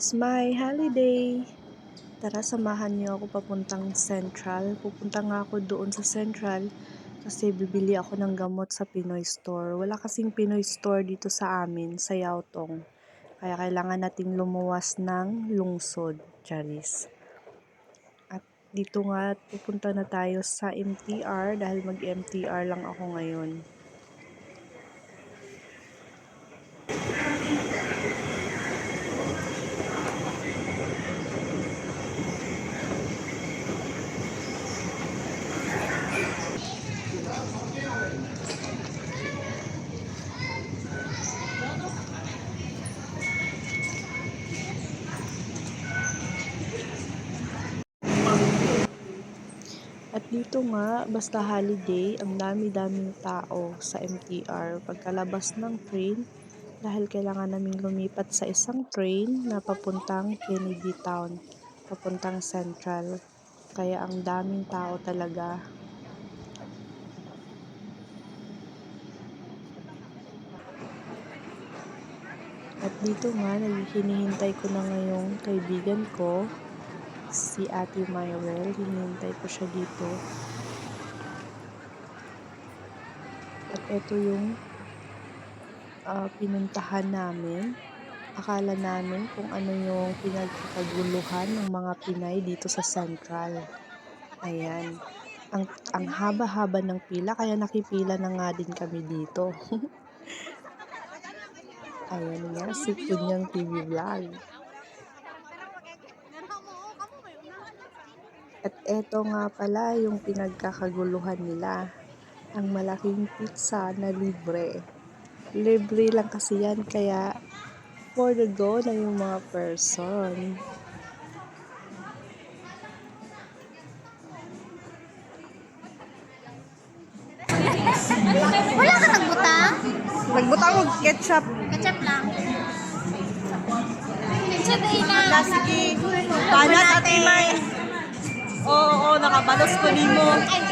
It's my holiday. Tara, samahan niyo ako papuntang Central. Pupunta nga ako doon sa Central kasi bibili ako ng gamot sa Pinoy Store. Wala kasing Pinoy Store dito sa amin, sa Yautong. Kaya kailangan nating lumuwas ng lungsod, Charis. At dito nga, pupunta na tayo sa MTR dahil mag-MTR lang ako ngayon. At dito nga, basta holiday, ang dami-daming tao sa MTR pagkalabas ng train dahil kailangan naming lumipat sa isang train na papuntang Kennedy Town, papuntang Central. Kaya ang daming tao talaga. At dito nga, hinihintay ko na ngayong kaibigan ko, si Ate Myrel. Hinihintay ko siya dito. At ito yung pinuntahan namin. Akala namin kung ano yung pinagkakaguluhan ng mga Pinay dito sa Central. Ayan. Ang haba-haba ng pila, kaya nakipila na nga din kami dito. Ayan nga, si Kunyang TV Vlog. At eto nga pala yung pinagkakaguluhan nila. Ang malaking pizza na libre. Libre lang kasi yan, kaya for the go na yung mga person. Wala ka nagbutang? Nagbutang og ketchup. Ketchup lang. Ketchup din na. Sige. Banat at imay. Oo, nakabalos ko nimo. Ay,